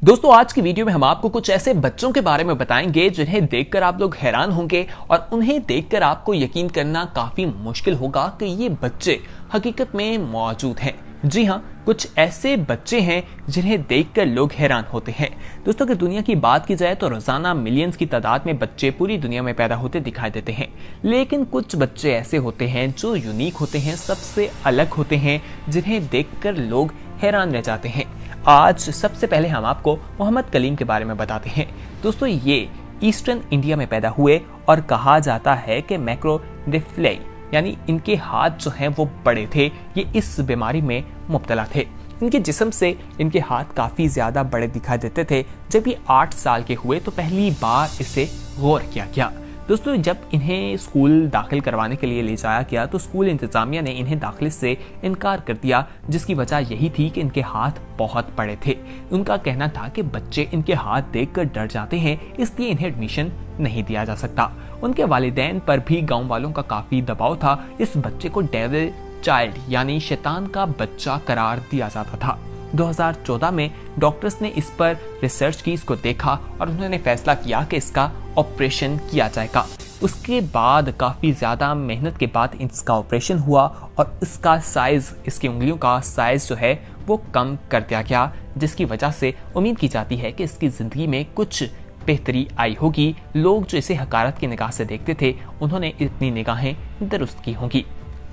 दोस्तों आज की वीडियो में हम आपको कुछ ऐसे बच्चों के बारे में बताएंगे जिन्हें देखकर आप लोग हैरान होंगे और उन्हें देखकर आपको यकीन करना काफी मुश्किल होगा कि ये बच्चे हकीकत में मौजूद हैं। जी हाँ, कुछ ऐसे बच्चे हैं जिन्हें देखकर लोग हैरान होते हैं। दोस्तों अगर दुनिया की बात की जाए तो रोजाना मिलियंस की तादाद में बच्चे पूरी दुनिया में पैदा होते दिखाई देते हैं, लेकिन कुछ बच्चे ऐसे होते हैं जो यूनिक होते हैं, सबसे अलग होते हैं, जिन्हें देखकर लोग हैरान रह जाते हैं। आज सबसे पहले हम आपको मोहम्मद कलीम के बारे में बताते हैं। दोस्तों ये ईस्टर्न इंडिया में पैदा हुए और कहा जाता है कि मैक्रोडेफ्लाई यानी इनके हाथ जो हैं वो बड़े थे, ये इस बीमारी में मुब्तला थे। इनके जिस्म से इनके हाथ काफ़ी ज़्यादा बड़े दिखाई देते थे। जब ये 8 साल के हुए तो पहली बार इसे गौर किया गया। दोस्तों जब इन्हें स्कूल दाखिल करवाने के लिए ले जाया गया तो स्कूल इंतजामिया ने इन्हें दाखिले से इनकार कर दिया, जिसकी वजह यही थी कि इनके हाथ बहुत बड़े थे। उनका कहना था कि बच्चे इनके हाथ देखकर डर जाते हैं, इसलिए इन्हें एडमिशन नहीं दिया जा सकता। उनके वालिदैन पर भी गांव वालों का काफी दबाव था। इस बच्चे को डेविल चाइल्ड यानी शैतान का बच्चा करार दिया जाता था। 2014 में डॉक्टर्स ने इस पर रिसर्च की, इसको देखा और उन्होंने फैसला किया कि इसका ऑपरेशन किया जाएगा। उसके बाद काफ़ी ज़्यादा मेहनत के बाद इसका ऑपरेशन हुआ और इसका साइज़, इसकी उंगलियों का साइज़ जो है वो कम कर दिया गया, जिसकी वजह से उम्मीद की जाती है कि इसकी ज़िंदगी में कुछ बेहतरी आई होगी। लोग जो इसे हकारत की निगाह से देखते थे, उन्होंने इतनी निगाहें दुरुस्त की होंगी।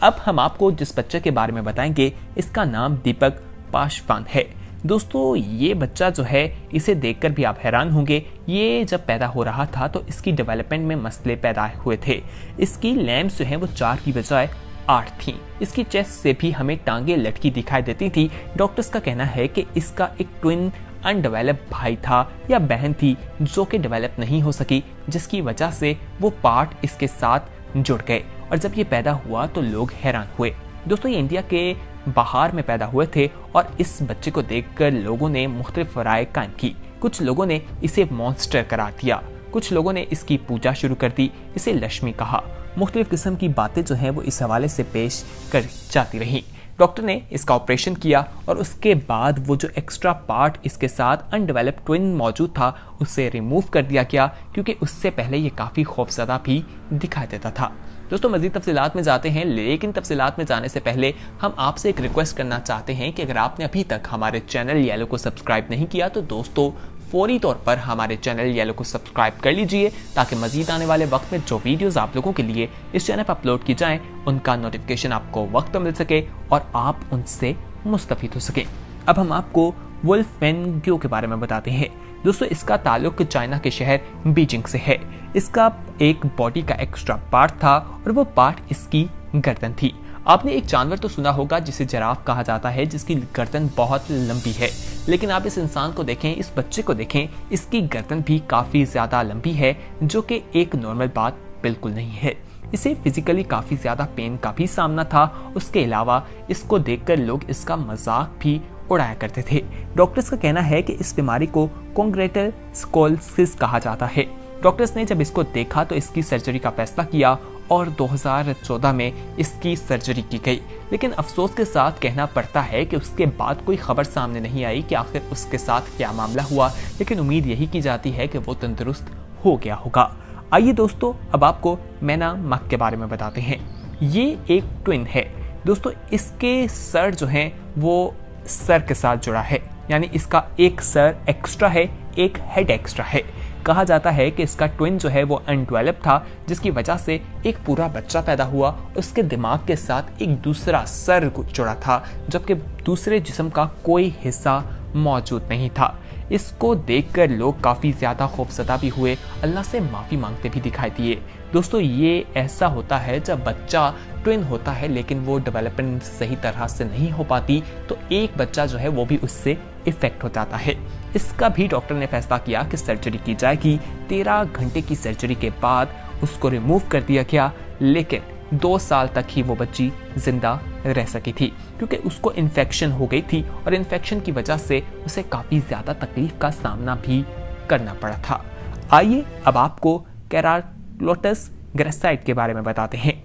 अब हम आपको जिस बच्चे के बारे में बताएंगे, इसका नाम दीपक पासवान है। दोस्तों ये बच्चा जो है, इसे देखकर भी आप हैरान होंगे। ये जब पैदा हो रहा था तो इसकी डेवलपमेंट में मसले पैदा हुए थे। इसकी लैम्स जो है वो 4 की बजाय 8 थी। इसकी चेस्ट से भी हमें टांगे लटकी दिखाई देती थी। डॉक्टर्स का कहना है कि इसका एक ट्विन अनडेवलप भाई था या बहन थी जो कि डेवलप नहीं हो सकी, जिसकी वजह से वो पार्ट इसके साथ जुड़ गए और जब ये पैदा हुआ तो लोग हैरान हुए। दोस्तों ये इंडिया के बाहर में पैदा हुए थे और इस बच्चे को देखकर लोगों ने मुख्तलिफ राय कायम की। कुछ लोगों ने इसे मॉन्स्टर करार दिया, कुछ लोगों ने इसकी पूजा शुरू कर दी, इसे लक्ष्मी कहा। मुख्तलिफ किस्म की बातें जो हैं वो इस हवाले से पेश कर जाती रहीं। डॉक्टर ने इसका ऑपरेशन किया और उसके बाद वो जो एक्स्ट्रा पार्ट इसके साथ अनडेवलप ट्विन मौजूद था उसे रिमूव कर दिया गया, क्योंकि उससे पहले ये काफ़ी खौफजदा भी दिखाई देता था। दोस्तों मज़ीद तफसीलात में जाते हैं, लेकिन तफसीलात में जाने से पहले हम आपसे एक रिक्वेस्ट करना चाहते हैं कि अगर आपने अभी तक हमारे चैनल येलो को सब्सक्राइब नहीं किया तो दोस्तों फौरी तौर पर हमारे चैनल येलो को सब्सक्राइब कर लीजिए, ताकि मजीद आने वाले वक्त में जो वीडियोस आप लोगों के लिए इस चैनल पर अपलोड की जाएं उनका नोटिफिकेशन आपको वक्त पर मिल सके और आप उनसे मुस्तफीद हो सके। अब हम आपको वुल्फेंग्यो के बारे में बताते हैं। दोस्तों इसका ताल्लुक चाइना के शहर बीजिंग से है। इसका एक बॉडी का एक्स्ट्रा पार्ट था और वो पार्ट इसकी गर्दन थी। आपने एक जानवर तो सुना होगा जिसे जिराफ कहा जाता है, जिसकी गर्दन बहुत लंबी है, लेकिन आप इस इंसान को देखें, इस बच्चे को देखें, इसकी गर्दन भी काफ़ी ज़्यादा लंबी है, जो कि एक नॉर्मल बात बिल्कुल नहीं है। इसे फिजिकली काफ़ी ज़्यादा पेन का भी सामना था। उसके अलावा इसको देखकर लोग इसका मजाक भी उड़ाया करते थे। डॉक्टर्स का कहना है कि इस बीमारी को कॉन्ग्रेटल स्कोलियोसिस कहा जाता है। डॉक्टर्स ने जब इसको देखा तो इसकी सर्जरी का फैसला किया और 2014 में इसकी सर्जरी की गई, लेकिन अफसोस के साथ कहना पड़ता है कि उसके बाद कोई खबर सामने नहीं आई कि आखिर उसके साथ क्या मामला हुआ, लेकिन उम्मीद यही की जाती है कि वो तंदुरुस्त हो गया होगा। आइए दोस्तों अब आपको मैना मक के बारे में बताते हैं। ये एक ट्विन है। दोस्तों इसके सर जो हैं वो सर के साथ जुड़ा है, यानी इसका एक सर एक्स्ट्रा है, एक हेड एक्स्ट्रा है। कहा जाता है कि इसका ट्विन जो है वो अनडेवलप था, जिसकी वजह से एक पूरा बच्चा पैदा हुआ, उसके दिमाग के साथ एक दूसरा सर जुड़ा था, जबकि दूसरे जिस्म का कोई हिस्सा मौजूद नहीं था। इसको देखकर लोग काफ़ी ज़्यादा खौफजदा भी हुए, अल्लाह से माफ़ी मांगते भी दिखाई दिए। दोस्तों ये ऐसा होता है जब बच्चा ट्विन होता है लेकिन वो डेवलपमेंट सही तरह से नहीं हो पाती, तो एक बच्चा जो है वो भी उससे इफेक्ट हो जाता है। इसका भी डॉक्टर ने फैसला किया कि सर्जरी की जाएगी। 13 घंटे की सर्जरी के बाद उसको रिमूव कर दिया गया, लेकिन 2 साल तक ही वो बच्ची जिंदा रह सकी थी, क्योंकि उसको इन्फेक्शन हो गई थी और इन्फेक्शन की वजह से उसे काफ़ी ज़्यादा तकलीफ का सामना भी करना पड़ा था। आइए अब आपको केराटिनोसिस ग्रेसाइट के बारे में बताते हैं।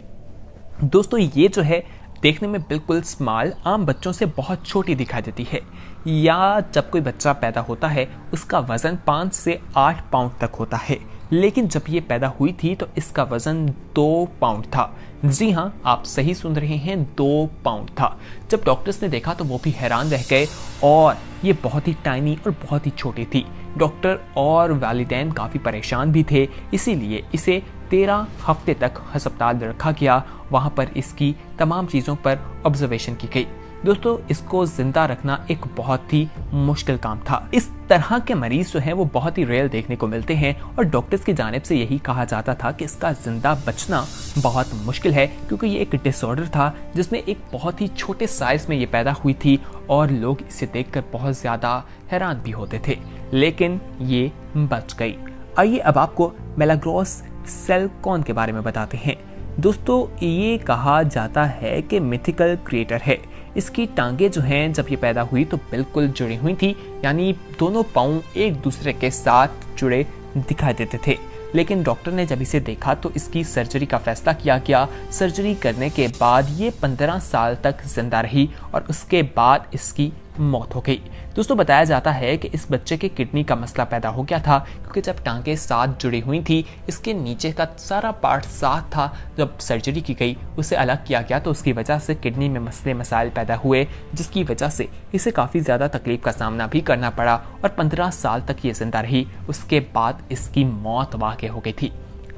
दोस्तों ये जो है देखने में बिल्कुल स्मॉल आम बच्चों से बहुत छोटी दिखाई देती है, या जब कोई बच्चा पैदा होता है उसका वजन 5 से 8 पाउंड तक होता है, लेकिन जब ये पैदा हुई थी तो इसका वजन 2 पाउंड था। जी हाँ, आप सही सुन रहे हैं, 2 पाउंड था। जब डॉक्टर्स ने देखा तो वो भी हैरान रह गए और ये बहुत ही टाइनी और बहुत ही छोटी थी। डॉक्टर और वालिदैन काफ़ी परेशान भी थे, इसीलिए इसे 13 हफ्ते तक अस्पताल रखा गया। वहाँ पर इसकी तमाम चीज़ों पर ऑब्जर्वेशन की गई। दोस्तों, इसको जिंदा रखना एक बहुत ही मुश्किल काम था। इस तरह के मरीज जो हैं वो बहुत ही रेयर देखने को मिलते हैं और डॉक्टर्स की जानिब से यही कहा जाता था कि इसका जिंदा बचना बहुत मुश्किल है, क्योंकि ये एक डिसऑर्डर था जिसमें एक बहुत ही छोटे साइज में ये पैदा हुई थी और लोग इसे देखकर बहुत ज़्यादा हैरान भी होते थे, लेकिन ये बच गई। आइए अब आपको मेलाग्रॉस सेल्कॉन के बारे में बताते हैं। दोस्तों, ये कहा जाता है कि मिथिकल क्रिएटर है। इसकी टांगे जो हैं जब ये पैदा हुई तो बिल्कुल जुड़ी हुई थी, यानी दोनों पाँव एक दूसरे के साथ जुड़े दिखाई देते थे। लेकिन डॉक्टर ने जब इसे देखा तो इसकी सर्जरी का फैसला किया गया। सर्जरी करने के बाद ये 15 साल तक जिंदा रही और उसके बाद इसकी मौत हो गई। दोस्तों, बताया जाता है कि इस बच्चे के किडनी का मसला पैदा हो गया था, क्योंकि जब टांगे साथ जुड़ी हुई थी इसके नीचे का सारा पार्ट साथ था। जब सर्जरी की गई उसे अलग किया गया तो उसकी वजह से किडनी में मसाइल पैदा हुए, जिसकी वजह से इसे काफ़ी ज़्यादा तकलीफ का सामना भी करना पड़ा और 15 साल तक ये जिंदा रही। उसके बाद इसकी मौत वाक़ हो गई थी।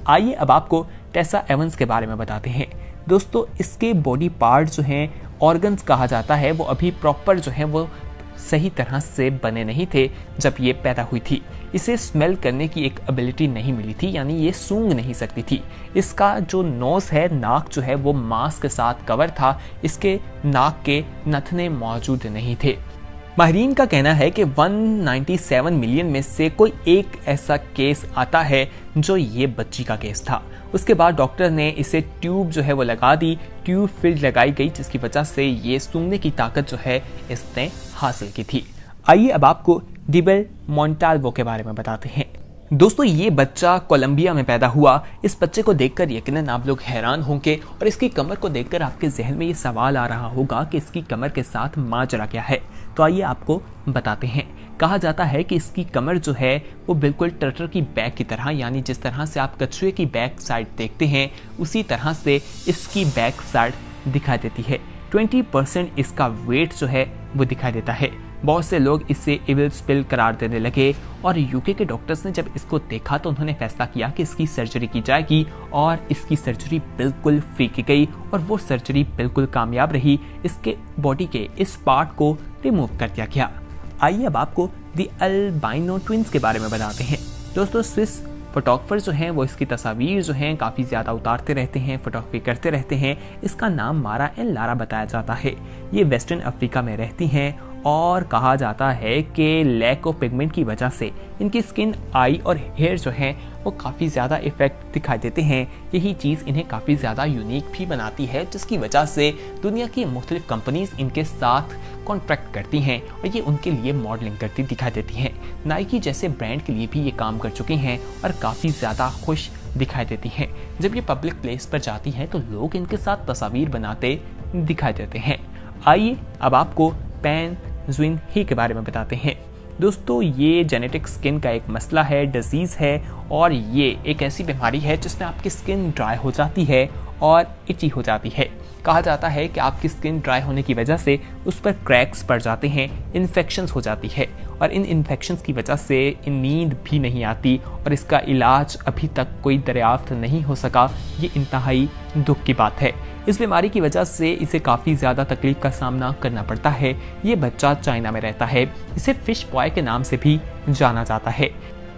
आइए अब आपको टेसा एवंस के बारे में बताते हैं। दोस्तों, इसके बॉडी पार्ट जो हैं, ऑर्गन्स कहा जाता है, वो अभी प्रॉपर जो है वो सही तरह से बने नहीं थे जब ये पैदा हुई थी। इसे स्मेल करने की एक एबिलिटी नहीं मिली थी, यानी ये सूंघ नहीं सकती थी। इसका जो नोज है, नाक जो है वो मांस के साथ कवर था। इसके नाक के नथने मौजूद नहीं थे। माहिरीन का कहना है कि 197 मिलियन में से कोई एक ऐसा केस आता है जो ये बच्ची का केस था। उसके बाद डॉक्टर ने इसे ट्यूब जो है वो लगा दी, ट्यूब फील्ड लगाई गई, जिसकी वजह से ये सूंघने की ताकत जो है इसने हासिल की थी। आइए अब आपको डिबेल मोंटाल्वो के बारे में बताते हैं। दोस्तों, ये बच्चा कोलंबिया में पैदा हुआ। इस बच्चे को देखकर यकीनन आप लोग हैरान होंगे और इसकी कमर को देखकर आपके जहन में ये सवाल आ रहा होगा कि इसकी कमर के साथ माजरा क्या है। तो आइए आपको बताते हैं। कहा जाता है कि इसकी कमर जो है वो बिल्कुल टर्टर की बैक की तरह, यानी जिस तरह से आप कछुए की बैक साइड देखते हैं उसी तरह से इसकी बैक साइड दिखाई देती है। 20% इसका वेट जो है वो दिखाई देता है। बहुत से लोग इसे इविल स्पिल करार देने लगे और यूके के डॉक्टर्स ने जब इसको देखा तो उन्होंने फैसला किया कि इसकी सर्जरी की जाएगी और इसकी सर्जरी बिल्कुल फ्री की गई और वो सर्जरी बिल्कुल कामयाब रही। इसके बॉडी के इस पार्ट को रिमूव कर दिया गया। आइए अब आपको दी अल्बाइनो ट्विंस के बारे में बताते हैं। दोस्तों, स्विस फोटोग्राफर जो हैं वो इसकी तस्वीर जो हैं काफ़ी ज़्यादा उतारते रहते हैं, फोटोग्राफी करते रहते हैं। इसका नाम मारा एंड लारा बताया जाता है। ये वेस्टर्न अफ्रीका में रहती हैं और कहा जाता है कि लैक ऑफ पिगमेंट की वजह से इनकी स्किन, आई और हेयर जो हैं वो काफ़ी ज़्यादा इफेक्ट दिखाई देते हैं। यही चीज़ इन्हें काफ़ी ज़्यादा यूनिक भी बनाती है, जिसकी वजह से दुनिया की मुख्तलिफ कंपनीज इनके साथ कॉन्ट्रैक्ट करती हैं और ये उनके लिए मॉडलिंग करती दिखाई देती हैं। नाइकी जैसे ब्रांड के लिए भी ये काम कर चुकी हैं और काफ़ी ज़्यादा खुश दिखाई देती हैं। जब ये पब्लिक प्लेस पर जाती हैं तो लोग इनके साथ तस्वीर बनाते दिखाई देते हैं। आइए अब आपको पैन जुइन ही के बारे में बताते हैं। दोस्तों, ये जेनेटिक स्किन का एक मसला है, डिजीज़ है और ये एक ऐसी बीमारी है जिसमें आपकी स्किन ड्राई हो जाती है और इची हो जाती है। कहा जाता है कि आपकी स्किन ड्राई होने की वजह से उस पर क्रैक्स पड़ जाते हैं, इन्फेक्शंस हो जाती है और इन इन्फेक्शंस की वजह से नींद भी नहीं आती और इसका इलाज अभी तक कोई दरियाफ्त नहीं हो सका। ये इंतहाई दुख की बात है। इस बीमारी की वजह से इसे काफ़ी ज़्यादा तकलीफ का सामना करना पड़ता है। ये बच्चा चाइना में रहता है। इसे फिश बॉय के नाम से भी जाना जाता है।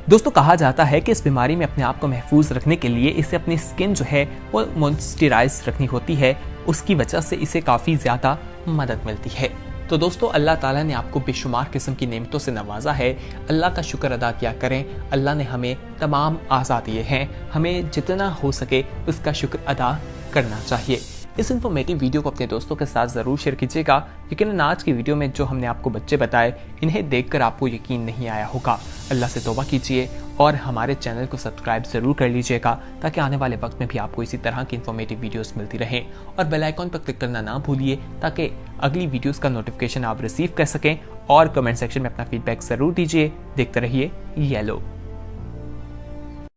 दोस्तों, कहा जाता है कि इस बीमारी में अपने आप को महफूज रखने के लिए इसे अपनी स्किन जो है वो मॉइस्चराइज रखनी होती है। उसकी वजह से इसे काफ़ी ज़्यादा मदद मिलती है। तो दोस्तों, अल्लाह ताला ने आपको बेशुमार किस्म की नेमतों से नवाजा है। अल्लाह का शुक्र अदा किया करें। अल्लाह ने हमें तमाम आज़ाद दिए हैं, हमें जितना हो सके उसका शुक्र अदा करना चाहिए। इस इन्फॉर्मेटिव वीडियो को अपने दोस्तों के साथ जरूर शेयर कीजिएगा। यकीनन आज की वीडियो में जो हमने आपको बच्चे बताए, इन्हें देखकर आपको यकीन नहीं आया होगा। अल्लाह से तौबा कीजिए और हमारे चैनल को सब्सक्राइब जरूर कर लीजिएगा, ताकि आने वाले वक्त में भी आपको इसी तरह की इन्फॉर्मेटिव वीडियोस मिलती रहें। और बेल आइकॉन पर क्लिक करना ना भूलिए, ताकि अगली वीडियोस का नोटिफिकेशन आप रिसीव कर सकें। और कमेंट सेक्शन में अपना फीडबैक जरूर दीजिए। देखते रहिए येलो।